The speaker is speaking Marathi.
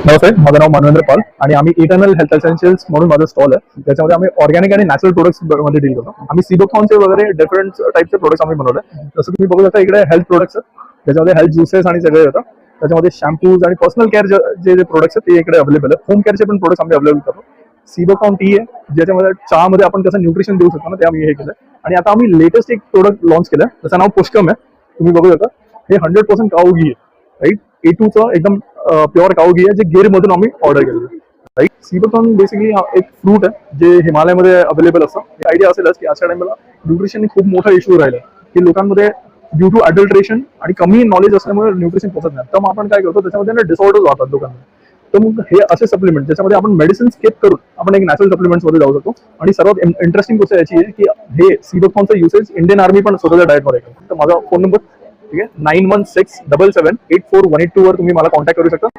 नमस्ते, माझं नाव मनवेंद्र पाल आणि आम्ही इटर्नल हेल्थ एसेन्शियल्स म्हणून माझं स्टॉल आहे. त्याच्यामध्ये आम्ही ऑर्गॅनिक आणि नॅचरल प्रोडक्ट्स मध्ये डील करतो. आम्ही सीबोकॉनचे वगैरे डिफरंट टाईपचे प्रोडक्ट्स आम्ही बनवले. जसं तुम्ही बघू शकता इकडे हेल्थ प्रोडक्ट्स त्याच्यामध्ये हेल्थ ज्युसेस आणि सगळे येतात. त्याच्यामध्ये शॅम्पूज आणि पर्सनल केअर जे प्रोडक्ट्स आहेत ते इकडे अवेलेबल आहे. होम केअरचे पण प्रोडक्ट्स आम्ही अवेलेबल करतो. सीबोकॉन टी आहे ज्याच्यामध्ये चहामध्ये आपण कसं न्यूट्रिशन देऊ शकतो ना, ते आम्ही हे केलं. आणि आता आम्ही लेटेस्ट एक प्रोडक्ट लॉन्च केलं, त्याचं नाव पुष्कम आहे. तुम्ही बघू शकता हे 100% काऊ घी आहे, राईट. A2चं एकदम प्युअर काऊ घी आहे जे गिरमधून आम्ही ऑर्डर केलं, राईट. सीबोकॉन बेसिकली हा एक फ्रूट आहे जे हिमालयामध्ये अवेलेबल असतं. हे आयडिया असेलच की आजच्या टाइमला न्यूट्रिशन खूप मोठा इश्यू राहिला की लोकांमध्ये ड्यू टू अडल्ट्रेशन आणि कमी नॉलेज असल्यामुळे न्यूट्रिशन पोहोचत नाही. तर मग आपण काय करतो, त्याच्यामध्ये डिसऑर्डर्स राहतात लोकांना. तर मग हे असे सप्लिमेंट ज्याच्यामध्ये आपण मेडिसिन स्किप करून आपण एक नॅचरल सप्लिमेंट्स मध्ये जाऊ शकतो. आणि सर्वात इंटरेस्टिंग गोष्ट याची आहे की हे सीबोकॉनचं युसेज इंडियन आर्मी पण स्वतःच्या डाएटमध्ये आहे. तर माझा फोन नंबर ठीक आहे 9167778418 वर तुम्ही मला कॉन्टॅक्ट करू शकता.